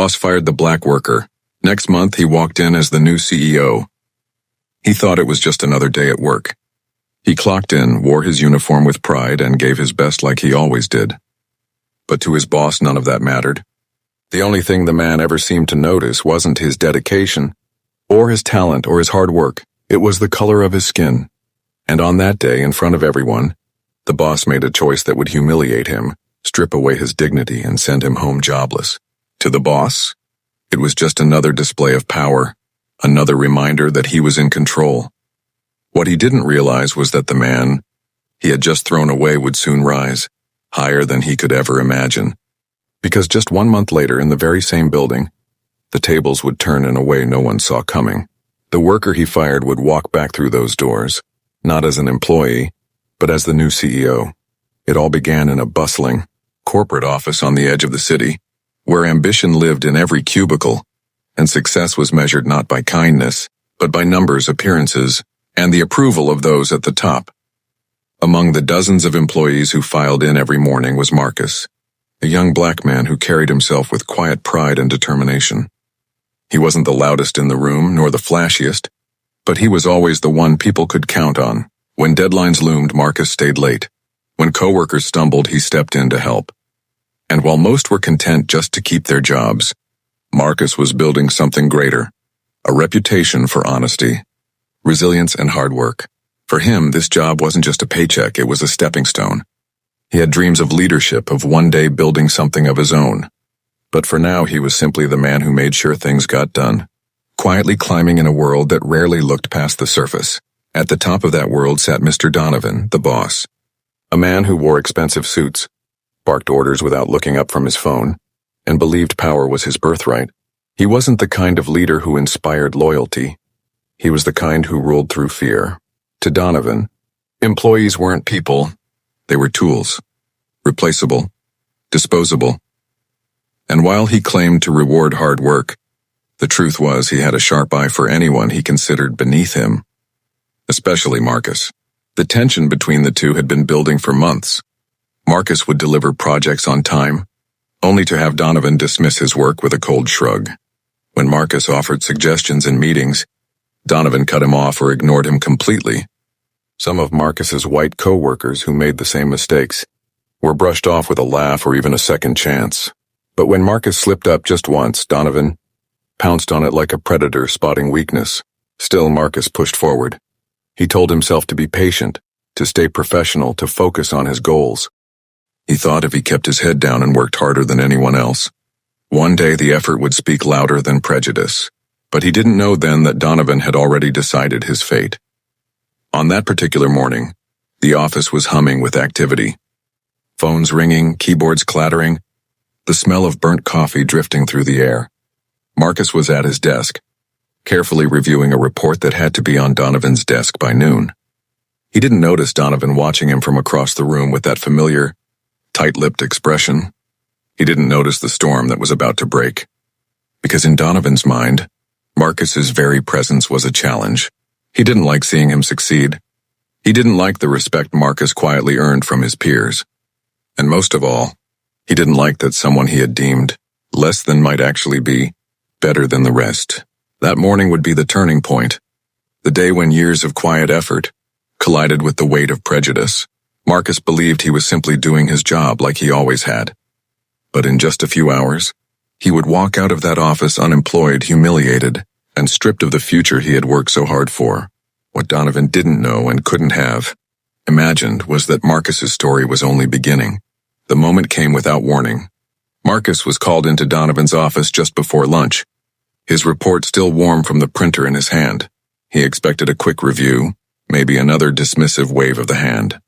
Boss fired the black worker. Next month, he walked in as the new CEO. He thought it was just another day at work. He clocked in, wore his uniform with pride, and gave his best like he always did. But to his boss, none of that mattered. The only thing the man ever seemed to notice wasn't his dedication, or his talent, or his hard work. It was the color of his skin. And on that day, in front of everyone, the boss made a choice that would humiliate him, strip away his dignity, and send him home jobless. To the boss, it was just another display of power, another reminder that he was in control. What he didn't realize was that the man he had just thrown away would soon rise, higher than he could ever imagine. Because just 1 month later, in the very same building, the tables would turn in a way no one saw coming. The worker he fired would walk back through those doors, not as an employee, but as the new CEO. It all began in a bustling, corporate office on the edge of the city, where ambition lived in every cubicle, and success was measured not by kindness, but by numbers, appearances, and the approval of those at the top. Among the dozens of employees who filed in every morning was Marcus, a young black man who carried himself with quiet pride and determination. He wasn't the loudest in the room, nor the flashiest, but he was always the one people could count on. When deadlines loomed, Marcus stayed late. When coworkers stumbled, he stepped in to help. And while most were content just to keep their jobs, Marcus was building something greater, a reputation for honesty, resilience, and hard work. For him, this job wasn't just a paycheck, it was a stepping stone. He had dreams of leadership, of one day building something of his own. But for now, he was simply the man who made sure things got done, quietly climbing in a world that rarely looked past the surface. At the top of that world sat Mr. Donovan, the boss, a man who wore expensive suits, barked orders without looking up from his phone, and believed power was his birthright. He wasn't the kind of leader who inspired loyalty. He was the kind who ruled through fear. To Donovan, employees weren't people, they were tools, replaceable, disposable. And while he claimed to reward hard work, the truth was he had a sharp eye for anyone he considered beneath him, especially Marcus. The tension between the two had been building for months. Marcus would deliver projects on time, only to have Donovan dismiss his work with a cold shrug. When Marcus offered suggestions in meetings, Donovan cut him off or ignored him completely. Some of Marcus's white co-workers who made the same mistakes were brushed off with a laugh or even a second chance. But when Marcus slipped up just once, Donovan pounced on it like a predator spotting weakness. Still, Marcus pushed forward. He told himself to be patient, to stay professional, to focus on his goals. He thought if he kept his head down and worked harder than anyone else, one day the effort would speak louder than prejudice. But he didn't know then that Donovan had already decided his fate. On that particular morning, the office was humming with activity. Phones ringing, keyboards clattering, the smell of burnt coffee drifting through the air. Marcus was at his desk, carefully reviewing a report that had to be on Donovan's desk by noon. He didn't notice Donovan watching him from across the room with that familiar, tight-lipped expression. He didn't notice the storm that was about to break. Because in Donovan's mind, Marcus's very presence was a challenge. He didn't like seeing him succeed. He didn't like the respect Marcus quietly earned from his peers. And most of all, he didn't like that someone he had deemed less than might actually be better than the rest. That morning would be the turning point, the day when years of quiet effort collided with the weight of prejudice. Marcus believed he was simply doing his job like he always had. But in just a few hours, he would walk out of that office unemployed, humiliated, and stripped of the future he had worked so hard for. What Donovan didn't know and couldn't have imagined was that Marcus's story was only beginning. The moment came without warning. Marcus was called into Donovan's office just before lunch, his report still warm from the printer in his hand. He expected a quick review, maybe another dismissive wave of the hand.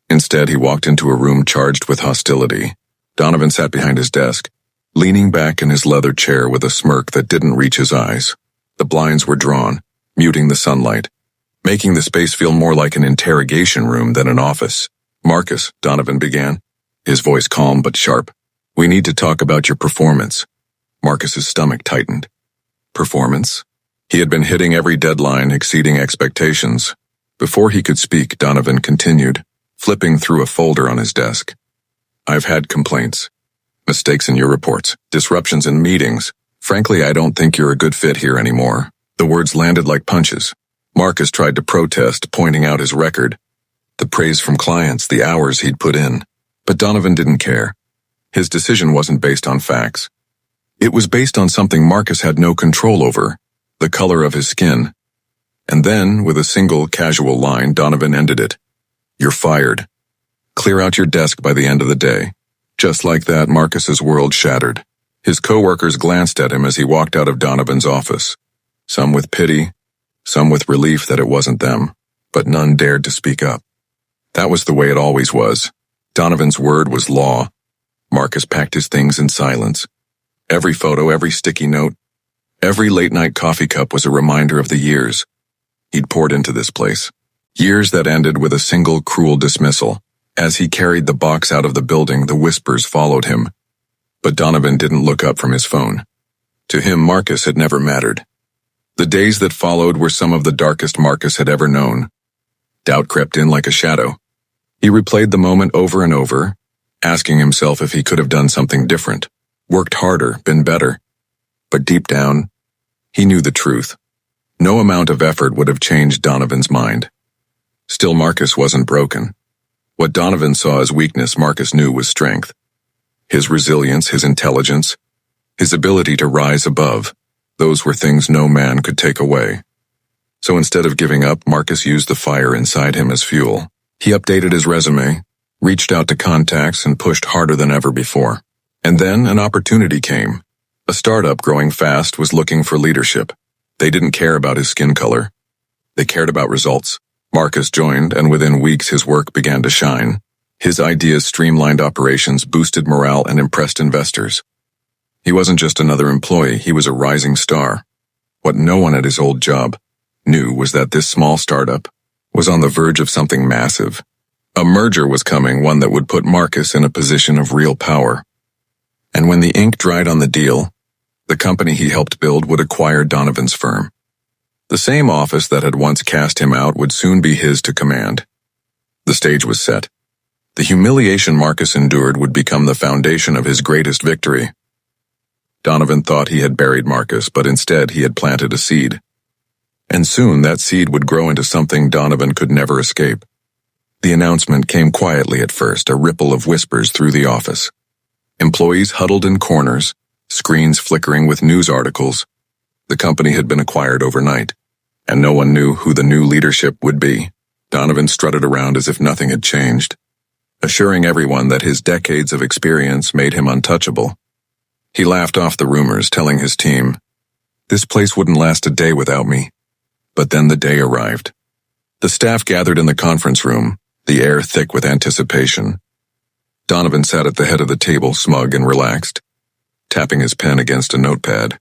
Instead, he walked into a room charged with hostility. Donovan sat behind his desk, leaning back in his leather chair with a smirk that didn't reach his eyes. The blinds were drawn, muting the sunlight, making the space feel more like an interrogation room than an office. "Marcus," Donovan began, his voice calm but sharp. "We need to talk about your performance." Marcus's stomach tightened. Performance? He had been hitting every deadline, exceeding expectations. Before he could speak, Donovan continued, flipping through a folder on his desk. "I've had complaints. Mistakes in your reports, disruptions in meetings, Frankly, I don't think you're a good fit here anymore. The words landed like punches. Marcus tried to protest, pointing out his record, the praise from clients, the hours he'd put in. But Donovan didn't care. His decision wasn't based on facts. It was based on something Marcus had no control over, the color of his skin. And then, with a single, casual line, Donovan ended it. You're fired. Clear out your desk by the end of the day. Just like that, Marcus's world shattered. His coworkers glanced at him as he walked out of Donovan's office. Some with pity, some with relief that it wasn't them, but none dared to speak up. That was the way it always was. Donovan's word was law. Marcus packed his things in silence. Every photo, every sticky note, every late-night coffee cup was a reminder of the years he'd poured into this place. Years that ended with a single cruel dismissal. As he carried the box out of the building, the whispers followed him. But Donovan didn't look up from his phone. To him, Marcus had never mattered. The days that followed were some of the darkest Marcus had ever known. Doubt crept in like a shadow. He replayed the moment over and over, asking himself if he could have done something different, worked harder, been better. But deep down, he knew the truth. No amount of effort would have changed Donovan's mind. Still, Marcus wasn't broken. What Donovan saw as weakness, Marcus knew was strength. His resilience, his intelligence, his ability to rise above, those were things no man could take away. So instead of giving up, Marcus used the fire inside him as fuel. He updated his resume, reached out to contacts, and pushed harder than ever before. And then an opportunity came. A startup growing fast was looking for leadership. They didn't care about his skin color. They cared about results. Marcus joined, and within weeks his work began to shine. His ideas streamlined operations, boosted morale, and impressed investors. He wasn't just another employee, he was a rising star. What no one at his old job knew was that this small startup was on the verge of something massive. A merger was coming, one that would put Marcus in a position of real power. And when the ink dried on the deal, the company he helped build would acquire Donovan's firm. The same office that had once cast him out would soon be his to command. The stage was set. The humiliation Marcus endured would become the foundation of his greatest victory. Donovan thought he had buried Marcus, but instead he had planted a seed. And soon that seed would grow into something Donovan could never escape. The announcement came quietly at first, a ripple of whispers through the office. Employees huddled in corners, screens flickering with news articles. The company had been acquired overnight, and no one knew who the new leadership would be. Donovan strutted around as if nothing had changed, assuring everyone that his decades of experience made him untouchable. He laughed off the rumors, telling his team, "This place wouldn't last a day without me." But then the day arrived. The staff gathered in the conference room, the air thick with anticipation. Donovan sat at the head of the table, smug and relaxed, tapping his pen against a notepad.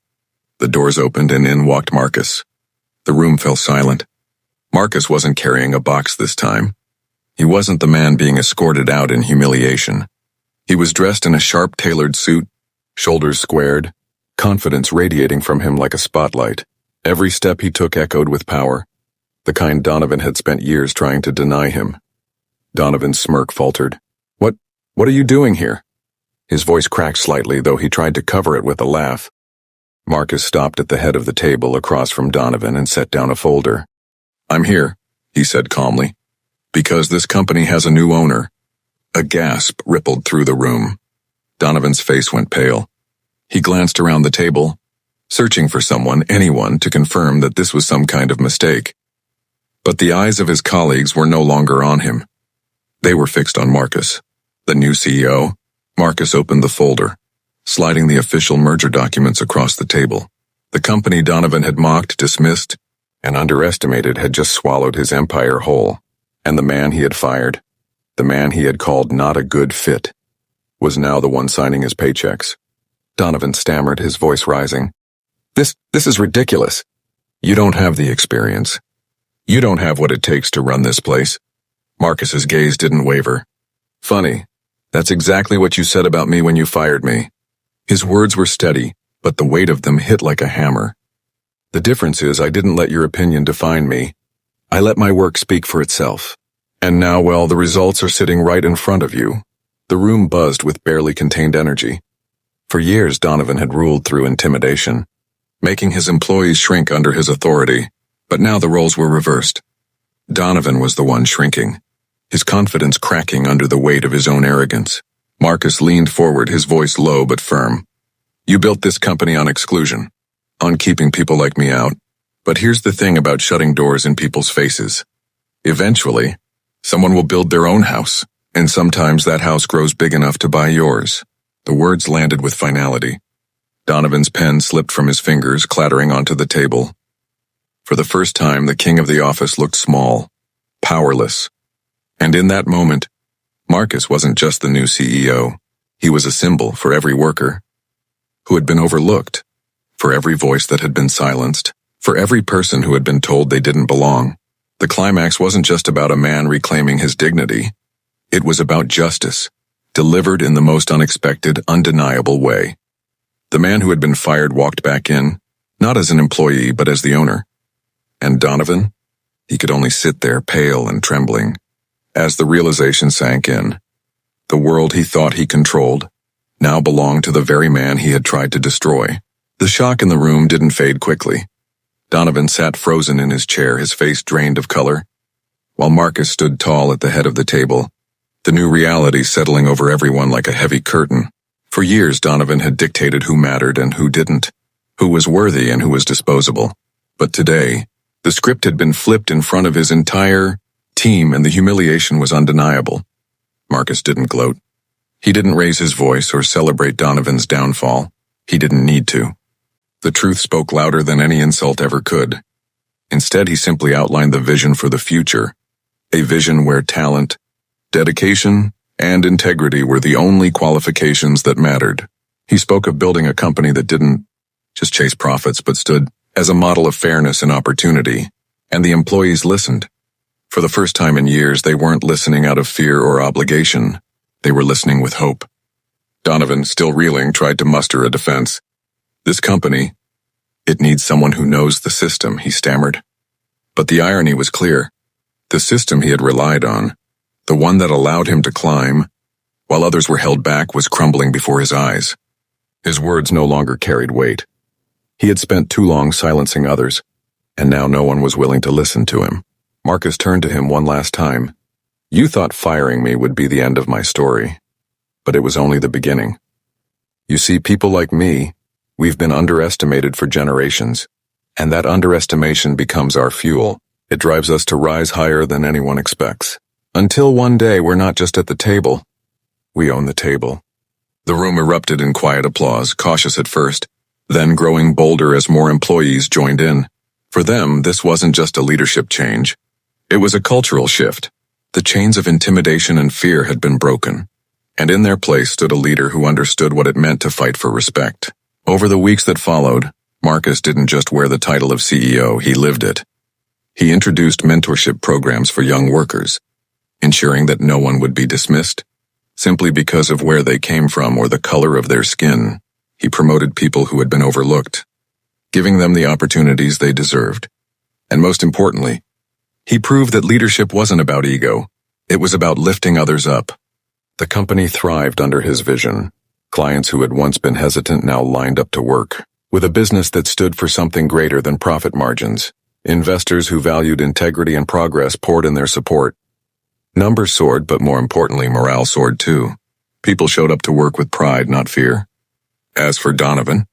The doors opened and in walked Marcus. The room fell silent. Marcus wasn't carrying a box this time. He wasn't the man being escorted out in humiliation. He was dressed in a sharp tailored suit, shoulders squared, confidence radiating from him like a spotlight. Every step he took echoed with power, the kind Donovan had spent years trying to deny him. Donovan's smirk faltered. What are you doing here?" His voice cracked slightly, though he tried to cover it with a laugh. Marcus stopped at the head of the table across from Donovan and set down a folder. "I'm here," he said calmly, "because this company has a new owner." A gasp rippled through the room. Donovan's face went pale. He glanced around the table, searching for someone, anyone, to confirm that this was some kind of mistake. But the eyes of his colleagues were no longer on him. They were fixed on Marcus, the new CEO. Marcus opened the folder, sliding the official merger documents across the table. The company Donovan had mocked, dismissed, and underestimated had just swallowed his empire whole. And the man he had fired, the man he had called not a good fit, was now the one signing his paychecks. Donovan stammered, his voice rising. This is ridiculous. You don't have the experience. You don't have what it takes to run this place." Marcus's gaze didn't waver. "Funny. That's exactly what you said about me when you fired me." His words were steady, but the weight of them hit like a hammer. "The difference is I didn't let your opinion define me. I let my work speak for itself. And now, well, the results are sitting right in front of you." The room buzzed with barely contained energy. For years, Donovan had ruled through intimidation, making his employees shrink under his authority, but now the roles were reversed. Donovan was the one shrinking, his confidence cracking under the weight of his own arrogance. Marcus leaned forward, his voice low but firm. You built this company on exclusion, on keeping people like me out. But here's the thing about shutting doors in people's faces. Eventually, someone will build their own house, and sometimes that house grows big enough to buy yours. The words landed with finality. Donovan's pen slipped from his fingers, clattering onto the table. For the first time, the king of the office looked small, powerless. And in that moment, Marcus wasn't just the new CEO. He was a symbol for every worker who had been overlooked, for every voice that had been silenced, for every person who had been told they didn't belong. The climax wasn't just about a man reclaiming his dignity. It was about justice, delivered in the most unexpected, undeniable way. The man who had been fired walked back in, not as an employee but as the owner. And Donovan? He could only sit there, pale and trembling, as the realization sank in. The world he thought he controlled now belonged to the very man he had tried to destroy. The shock in the room didn't fade quickly. Donovan sat frozen in his chair, his face drained of color, while Marcus stood tall at the head of the table, the new reality settling over everyone like a heavy curtain. For years, Donovan had dictated who mattered and who didn't, who was worthy and who was disposable. But today, the script had been flipped in front of his entire team, and the humiliation was undeniable. Marcus didn't gloat. He didn't raise his voice or celebrate Donovan's downfall. He didn't need to. The truth spoke louder than any insult ever could. Instead, he simply outlined the vision for the future, a vision where talent, dedication, and integrity were the only qualifications that mattered. He spoke of building a company that didn't just chase profits but stood as a model of fairness and opportunity, and the employees listened. For the first time in years, they weren't listening out of fear or obligation. They were listening with hope. Donovan, still reeling, tried to muster a defense. This company, it needs someone who knows the system, he stammered. But the irony was clear. The system he had relied on, the one that allowed him to climb, while others were held back, was crumbling before his eyes. His words no longer carried weight. He had spent too long silencing others, and now no one was willing to listen to him. Marcus turned to him one last time. You thought firing me would be the end of my story, but it was only the beginning. You see, people like me, we've been underestimated for generations, and that underestimation becomes our fuel. It drives us to rise higher than anyone expects. Until one day we're not just at the table, we own the table. The room erupted in quiet applause, cautious at first, then growing bolder as more employees joined in. For them, this wasn't just a leadership change. It was a cultural shift. The chains of intimidation and fear had been broken, and in their place stood a leader who understood what it meant to fight for respect. Over the weeks that followed, Marcus didn't just wear the title of CEO, he lived it. He introduced mentorship programs for young workers, ensuring that no one would be dismissed simply because of where they came from or the color of their skin. He promoted people who had been overlooked, giving them the opportunities they deserved. And most importantly, he proved that leadership wasn't about ego. It was about lifting others up. The company thrived under his vision. Clients who had once been hesitant now lined up to work, with a business that stood for something greater than profit margins. Investors who valued integrity and progress poured in their support. Numbers soared, but more importantly, morale soared too. People showed up to work with pride, not fear. As for Donovan,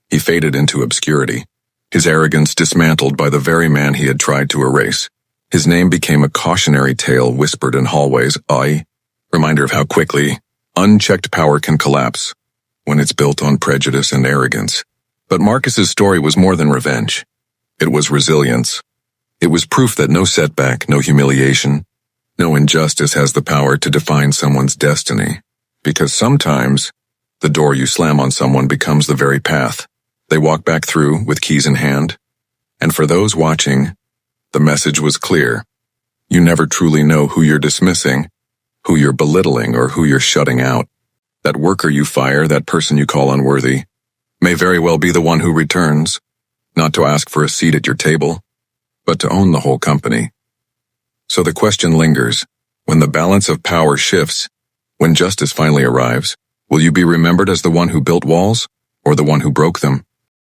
he faded into obscurity, his arrogance dismantled by the very man he had tried to erase. His name became a cautionary tale whispered in hallways, a reminder of how quickly unchecked power can collapse when it's built on prejudice and arrogance. But Marcus's story was more than revenge. It was resilience. It was proof that no setback, no humiliation, no injustice has the power to define someone's destiny. Because sometimes, the door you slam on someone becomes the very path they walk back through with keys in hand. And for those watching, the message was clear. You never truly know who you're dismissing, who you're belittling, or who you're shutting out. That worker you fire, that person you call unworthy, may very well be the one who returns, not to ask for a seat at your table, but to own the whole company. So the question lingers, when the balance of power shifts, when justice finally arrives, Will you be remembered as the one who built walls, or the one who broke them?